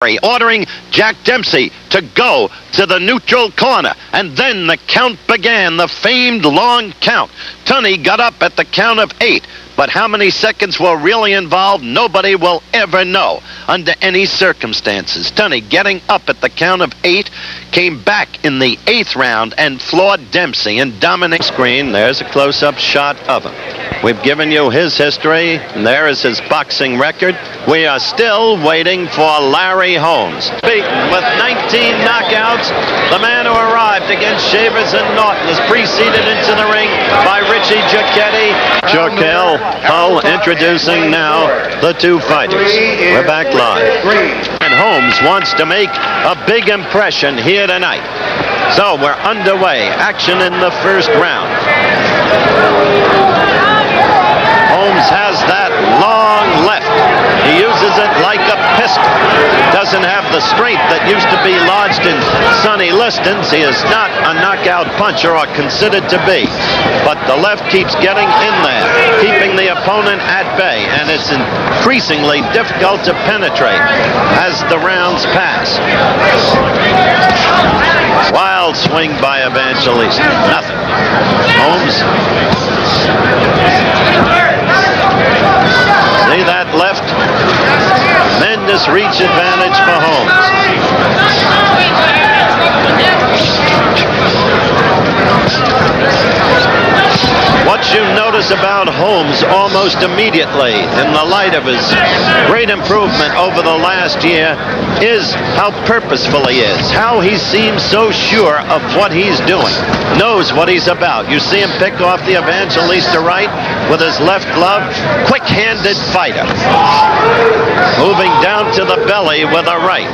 ordering Jack Dempsey to go to the neutral corner. And then the count began, the famed long count. Tunney got up at the count of 8. But how many seconds were really involved, nobody will ever know under any circumstances. Tunney, getting up at the count of 8, came back in the 8th round and floored Dempsey and dominated. Screen, there's a close-up shot of him. We've given you his history, and there is his boxing record. We are still waiting for Larry Holmes. Beaten with 19 knockouts, the man who arrived against Shavers and Norton is preceded into the ring by Richie Giacchetti. Jorkel Hull introducing now the two fighters. We're back live. And Holmes wants to make a big impression here tonight. So we're underway. Action in the first round. Holmes has that long left. He uses it like a pistol. Doesn't have the strength that used to be lodged in Sonny Liston's. He is not a knockout puncher or considered to be. But the left keeps getting in there, keeping the opponent at bay, and it's increasingly difficult to penetrate as the rounds pass. Wild swing by Evangelista. Nothing. Holmes. See that left? Tremendous reach advantage for Holmes. What you notice about Holmes almost immediately in the light of his great improvement over the last year is how purposeful he is, how he seems so sure of what he's doing, knows what he's about. You see him pick off the Evangelista right with his left glove. Quick-handed fighter. Moving down to the belly with a right.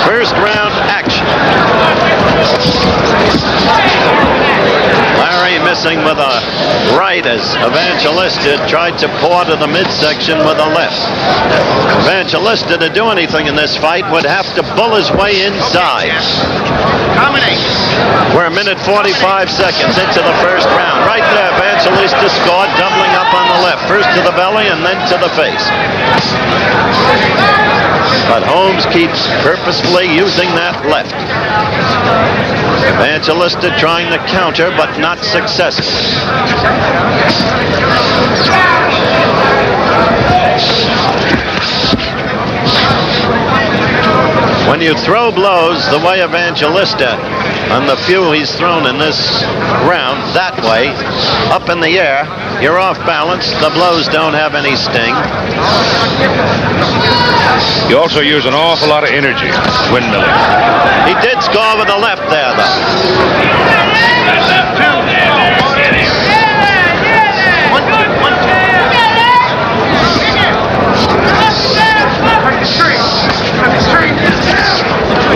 First round action. Larry missing with a right as Evangelista tried to pour to the midsection with a left. Evangelista, to do anything in this fight, would have to bull his way inside. We're a minute 45 seconds into the first round. Right there, Evangelista scored, doubling up on the left. First to the belly and then to the face. But Holmes keeps purposefully using that left. Evangelista trying to counter, but not successful. When you throw blows the way Evangelista, on the few he's thrown in this round, that way, up in the air, you're off balance. The blows don't have any sting. You also use an awful lot of energy windmilling. He did score with the left there, though.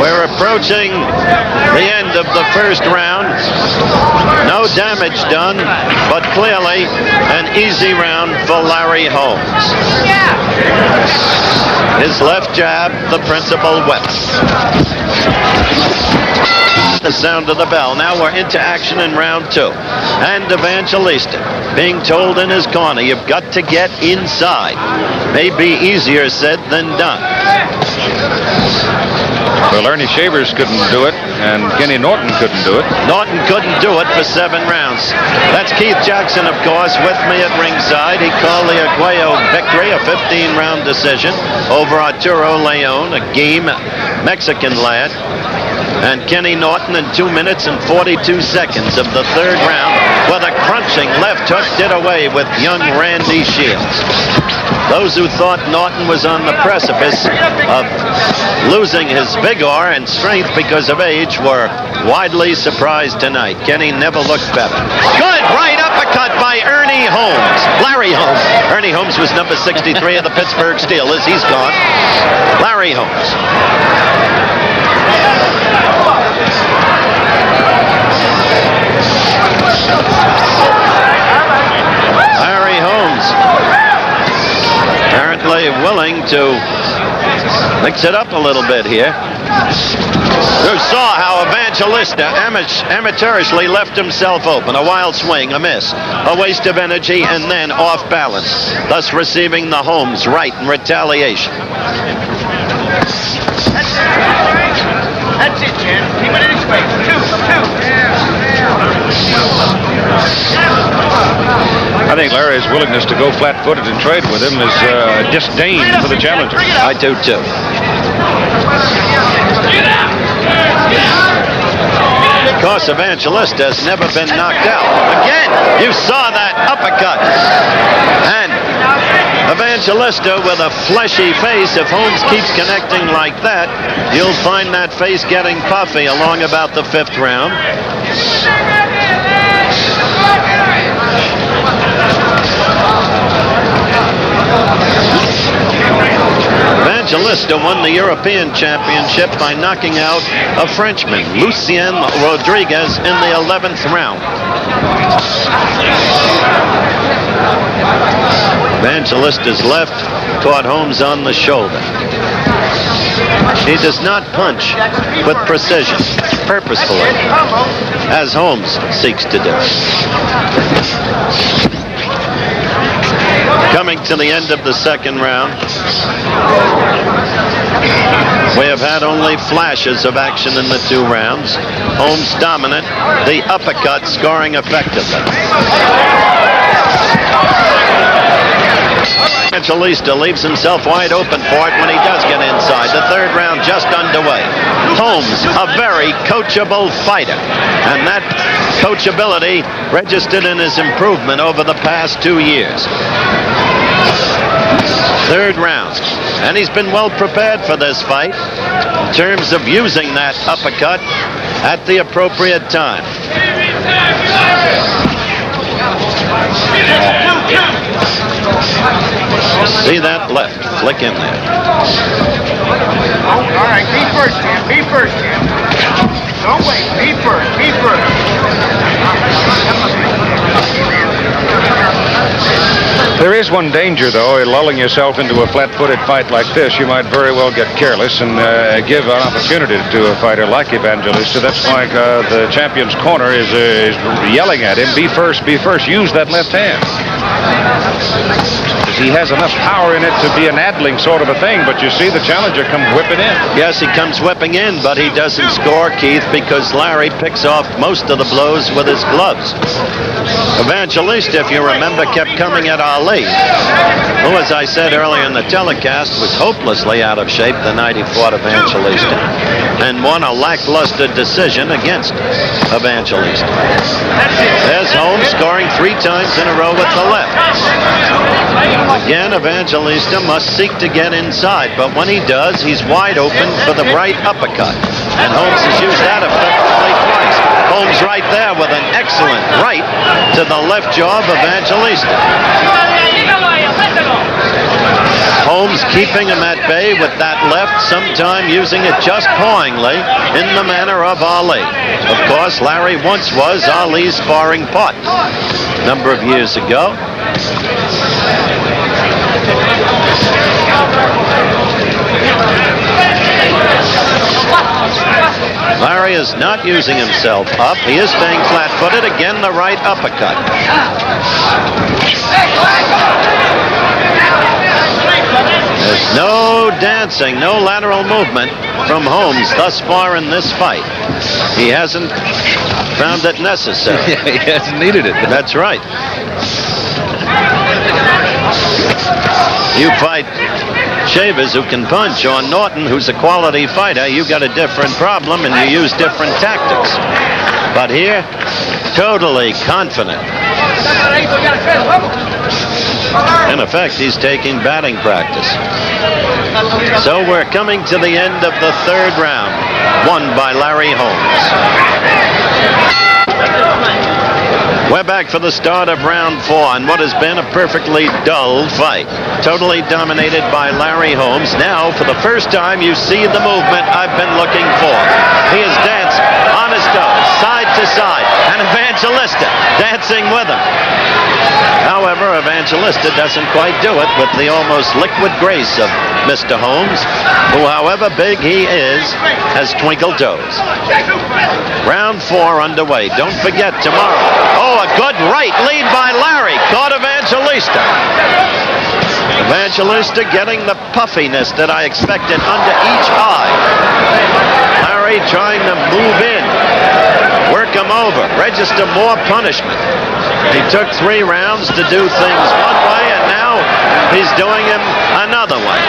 We're approaching the end of the first round. No damage done, but clearly an easy round for Larry Holmes. His left jab, the principal weapon. The sound of the bell. Now we're into action in round 2. And Evangelista being told in his corner, you've got to get inside. May be easier said than done. Well, Ernie Shavers couldn't do it, and Kenny Norton couldn't do it. Norton couldn't do it for 7 rounds. That's Keith Jackson, of course, with me at ringside. He called the Aguayo victory, a 15-round decision over Arturo Leon, a game Mexican lad. And Kenny Norton in 2 minutes and 42 seconds of the third round with a crunching left hook did away with young Randy Shields. Those who thought Norton was on the precipice of losing his vigor and strength because of age were widely surprised tonight. Kenny never looked better. Good right uppercut by Ernie Holmes. Larry Holmes. Ernie Holmes was number 63 of the Pittsburgh Steelers. He's gone. Larry Holmes. Larry Holmes apparently willing to Mix it up a little bit here. You saw how Evangelista amateurishly left himself open. A wild swing, a miss, a waste of energy, and then off balance, thus receiving the Holmes right in retaliation. That's it, Jen. Keep it this way. Two. I think Larry's willingness to go flat-footed and trade with him is disdain for the challenger. I do, too. Of course, Evangelista has never been knocked out. Again, you saw that uppercut. And Evangelista with a fleshy face. If Holmes keeps connecting like that, you'll find that face getting puffy along about the 5th round. Evangelista won the European Championship by knocking out a Frenchman, Lucien Rodriguez, in the 11th round. Evangelista's left caught Holmes on the shoulder. He does not punch with precision, purposefully, as Holmes seeks to do. Coming to the end of the 2nd round, we have had only flashes of action in the 2 rounds. Holmes dominant, the uppercut scoring effectively. Evangelista leaves himself wide open for it when he does get inside. The 3rd round just underway. Holmes, a very coachable fighter, and that coachability registered in his improvement over the past 2 years. 3rd round, and he's been well prepared for this fight in terms of using that uppercut at the appropriate time. See that left flick in there. All right, be first, Jim. Be first, Jim. Don't wait. Be first. Be first. There is one danger, though, in lulling yourself into a flat-footed fight like this. You might very well get careless and give an opportunity to a fighter like Evangelista. That's why the champion's corner is yelling at him, be first, use that left hand. He has enough power in it to be an addling sort of a thing, but you see the challenger come whipping in. Yes, he comes whipping in, but he doesn't score, Keith, because Larry picks off most of the blows with his gloves. Evangelista, if you remember, kept coming at Ali, who, as I said earlier in the telecast, was hopelessly out of shape the night he fought Evangelista, and won a lackluster decision against Evangelista. There's Holmes scoring 3 times in a row with the left. Again, Evangelista must seek to get inside, but when he does, he's wide open for the right uppercut. And Holmes has used that effectively twice. Holmes right there with an excellent right to the left jaw of Evangelista. Holmes keeping him at bay with that left, sometime using it just pawingly in the manner of Ali. Of course, Larry once was Ali's sparring partner a number of years ago. Larry is not using himself up. He is staying flat-footed. Again, the right uppercut. There's no dancing, no lateral movement from Holmes thus far in this fight. He hasn't found it necessary. Yeah, he hasn't needed it. That's right. You fight Shavers, who can punch, or Norton, who's a quality fighter, you got a different problem and you use different tactics. But here, totally confident. In effect, he's taking batting practice. So we're coming to the end of the 3rd round, won by Larry Holmes. We're back for the start of round 4 in what has been a perfectly dull fight. Totally dominated by Larry Holmes. Now, for the first time, you see the movement I've been looking for. He is dancing on his toes, side to side, and and Evangelista dancing with him. However, Evangelista doesn't quite do it with the almost liquid grace of Mr. Holmes, who, however big he is, has twinkle toes. Round 4 underway. Don't forget tomorrow. Oh, a good right lead by Larry. Caught Evangelista. Evangelista getting the puffiness that I expected under each eye. Larry trying to move in, work him over, register more punishment. He took 3 rounds to do things one way, and now he's doing him another way.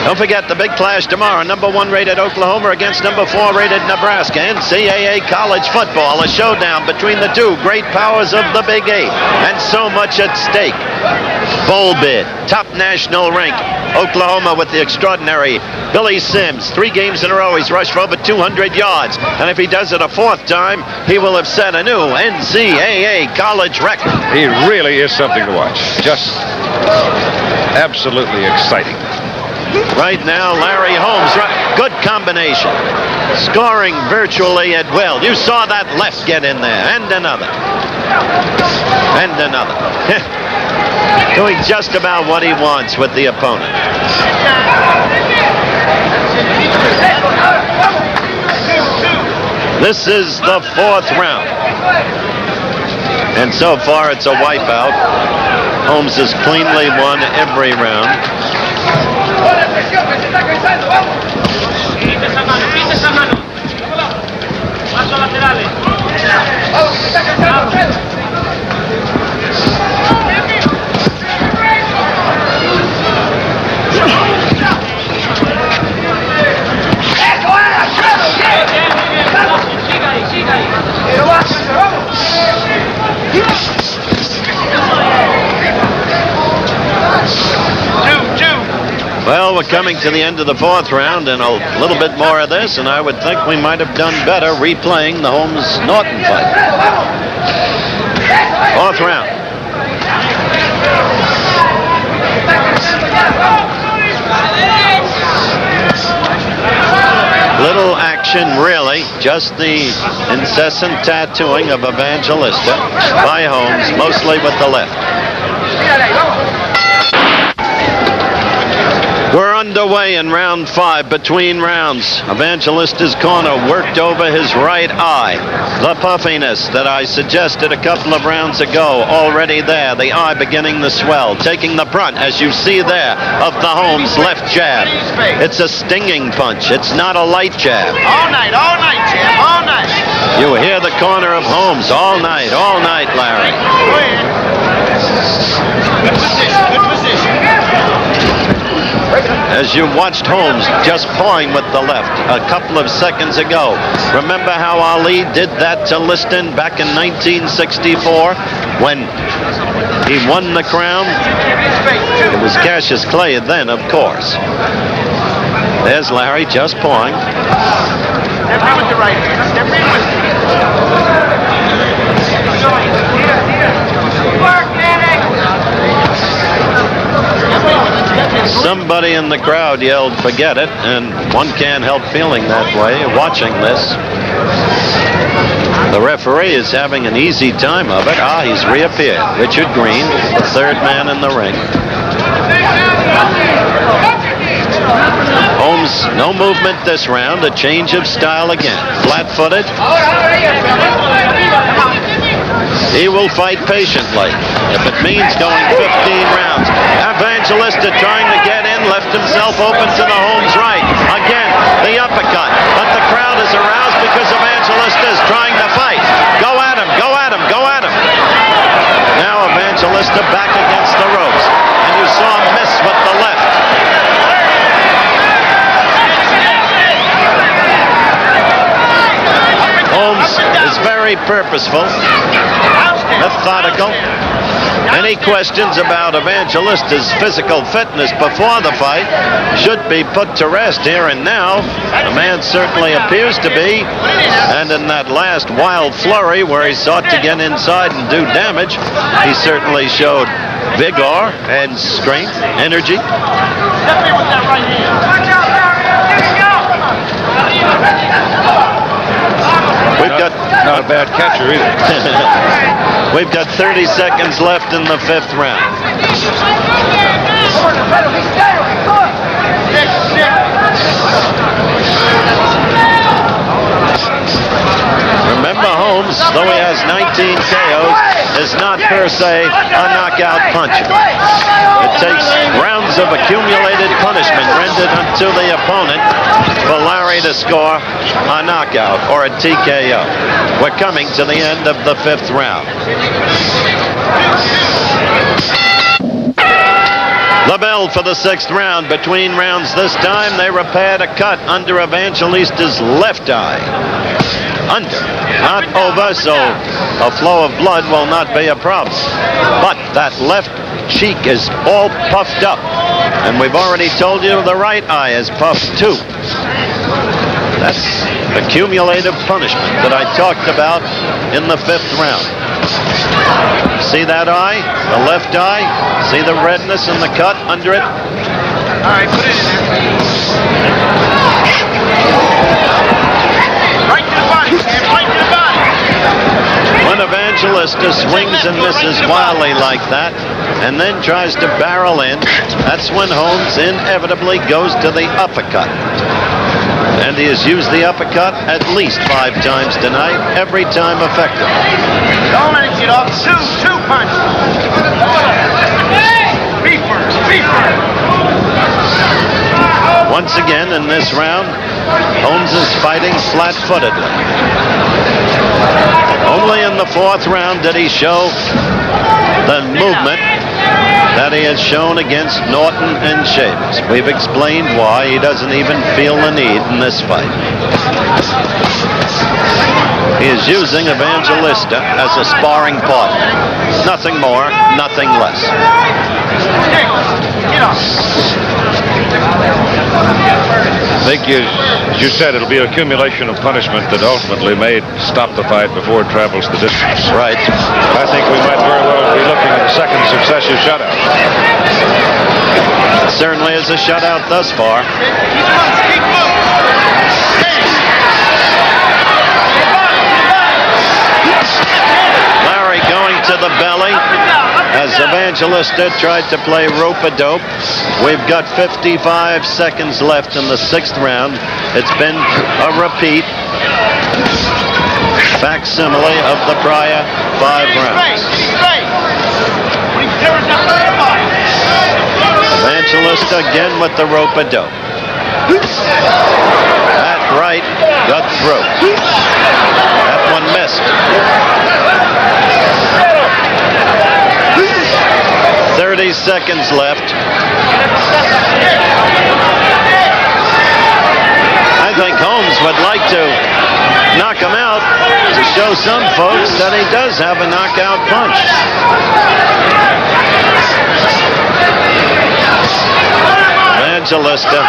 Don't forget the big clash tomorrow. Number 1 rated Oklahoma against number 4 rated Nebraska. NCAA college football, a showdown between the two great powers of the Big 8. And so much at stake. Bowl bid, top national rank. Oklahoma with the extraordinary Billy Sims. 3 games in a row, he's rushed for over 200 yards. And if he does it a 4th time, he will have set a new NCAA college record. He really is something to watch. Just absolutely exciting. Right now, Larry Holmes, good combination. Scoring virtually at will. You saw that left get in there. And another. And another. Doing just about what he wants with the opponent. This is the 4th round. And so far, it's a wipeout. Holmes has cleanly won every round. Well, we're coming to the end of the 4th round, and a little bit more of this, and I would think we might have done better replaying the Holmes-Norton fight. 4th round. Little action, really. Just the incessant tattooing of Evangelista by Holmes, mostly with the left. We're underway in round 5. Between rounds, Evangelista's corner worked over his right eye. The puffiness that I suggested a couple of rounds ago, already there. The eye beginning to swell, taking the brunt, as you see there, of the Holmes left jab. It's a stinging punch. It's not a light jab. All night, champ, all night. You hear the corner of Holmes all night, Larry. Go ahead. Good position, good position. As you watched Holmes just pawing with the left a couple of seconds ago. Remember how Ali did that to Liston back in 1964 when he won the crown? It was Cassius Clay then, of course. There's Larry just pawing. Step in with the right hand. Step in with it. Work, Danny. Somebody in the crowd yelled, "Forget it," and one can't help feeling that way watching this. The referee is having an easy time of it. He's reappeared. Richard Green, the 3rd man in the ring. Holmes, no movement this round. A change of style again. Flat-footed. He will fight patiently if it means going 15 rounds. Evangelista trying to get in, left himself open to the Holmes right. Again, the uppercut. But the crowd is aroused because Evangelista is trying to fight. Go at him, go at him, go at him. Now Evangelista back against the ropes. And you saw him miss with the left. Holmes is very purposeful, methodical. Any questions about Evangelista's physical fitness before the fight should be put to rest here and now. The man certainly appears to be. And in that last wild flurry where he sought to get inside and do damage, he certainly showed vigor and strength, energy. We've got not a bad catcher either. We've got 30 seconds left in the 5th round. Remember, Holmes, though he has 19 KOs, is not per se a knockout puncher. It takes rounds of accumulated punishment rendered unto the opponent for Larry to score a knockout or a TKO. We're coming to the end of the 5th round. The bell for the 6th round. Between rounds this time, they repaired a cut under Evangelista's left eye. Under, not over, so a flow of blood will not be a problem. But that left cheek is all puffed up. And we've already told you the right eye is puffed too. That's accumulative punishment that I talked about in the 5th round. See that eye? The left eye? See the redness in the cut under it? All right, put it in there. Right to the body, Sam. Right to the body. When Evangelista swings and misses wildly like that and then tries to barrel in, that's when Holmes inevitably goes to the uppercut. And he has used the uppercut at least 5 times tonight, every time effective. Don't let it get off. Two punches. Be first. Once again in this round, Holmes is fighting flat-footedly. Only in the 4th round did he show the movement that he has shown against Norton and Shavers. We've explained why he doesn't even feel the need in this fight. He is using Evangelista as a sparring partner. Nothing more, nothing less. Get off. I think, as you said, it'll be an accumulation of punishment that ultimately may stop the fight before it travels the distance. Right. I think we might very well be looking at a second successive shutout. Certainly is a shutout thus far. Keep loose. Larry going to the belly as Evangelista tried to play rope-a-dope. We've got 55 seconds left in the 6th round. It's been a repeat, facsimile of the prior 5 rounds. Evangelista again with the rope-a-dope. That right got through. That one missed. 30 seconds left. I think Holmes would like to knock him out to show some folks that he does have a knockout punch. Evangelista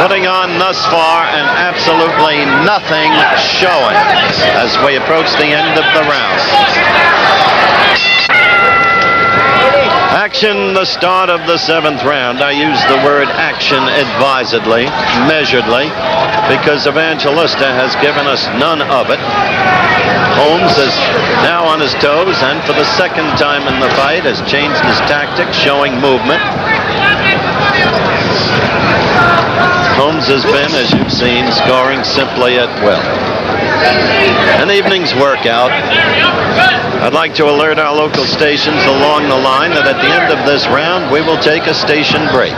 putting on thus far and absolutely nothing showing as we approach the end of the round. Action, the start of the 7th round. I use the word action advisedly, measuredly, because Evangelista has given us none of it. Holmes is now on his toes and for the 2nd time in the fight has changed his tactics, showing movement. Holmes has been, as you've seen, scoring simply at will. An evening's workout. I'd like to alert our local stations along the line that at the end of this round, we will take a station break.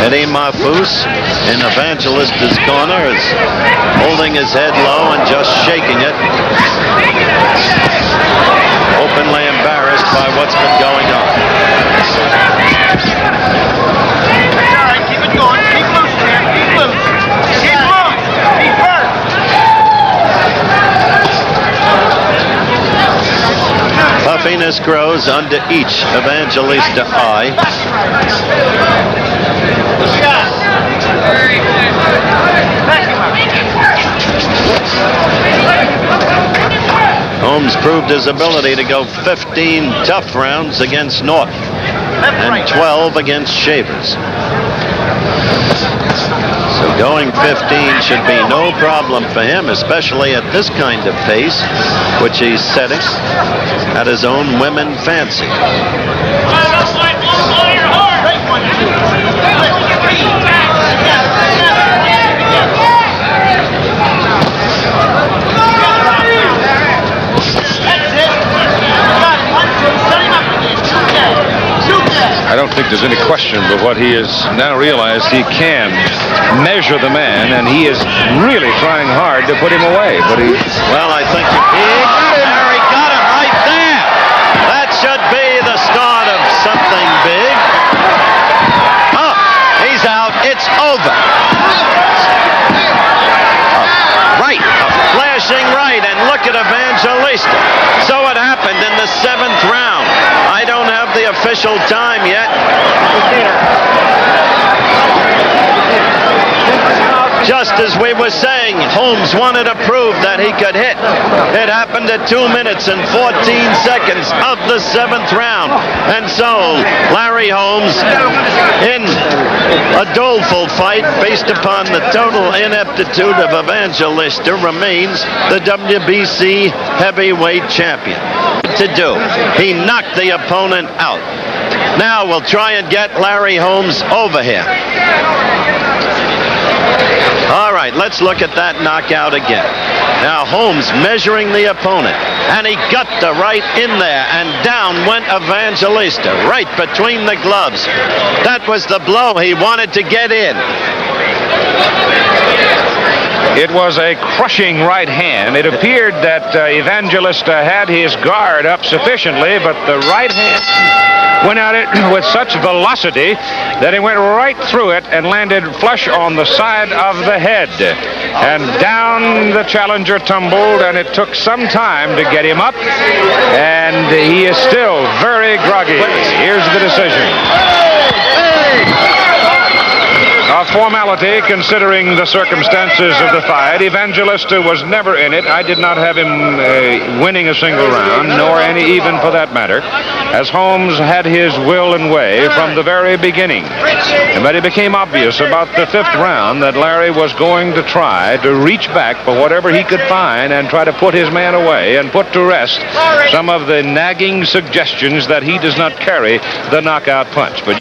Eddie Mahfouz in Evangelista's corner is holding his head low and just shaking it, openly embarrassed by what's been going on. All right, keep it going. Keep loose, man. Keep loose. Keep loose. Be firm. uneasiness grows under each Evangelista eye. Holmes proved his ability to go 15 tough rounds against Norton and 12 against Shavers. So going 15 should be no problem for him, especially at this kind of pace, which he's setting at his own women fancy. I don't think there's any question but what he has now realized. He can measure the man, and he is really trying hard to put him away. But he... Well, I think Larry got him right there. That should be the start of something big. Oh, he's out. It's over. Right, a flashing right, and look at Evangelista. So it happened in the 7th round. I don't have the official time yet. Just as we were saying, Holmes wanted to prove that he could hit. It happened at 2 minutes and 14 seconds of the 7th round. And so, Larry Holmes, in a doleful fight based upon the total ineptitude of Evangelista, remains the WBC heavyweight champion. To do, he knocked the opponent out. Now we'll try and get Larry Holmes over here. All right, let's look at that knockout again. Now Holmes measuring the opponent, and he got the right in there, and down went Evangelista, right between the gloves. That was the blow he wanted to get in. It was a crushing right hand. It appeared that Evangelista had his guard up sufficiently, but the right hand went at it with such velocity that it went right through it and landed flush on the side of the head. And down the challenger tumbled, and it took some time to get him up, and he is still very groggy. Here's the decision. A formality, considering the circumstances of the fight. Evangelista was never in it. I did not have him winning a single round, nor any even for that matter, as Holmes had his will and way from the very beginning. But it became obvious about the 5th round that Larry was going to try to reach back for whatever he could find and try to put his man away and put to rest some of the nagging suggestions that he does not carry the knockout punch. But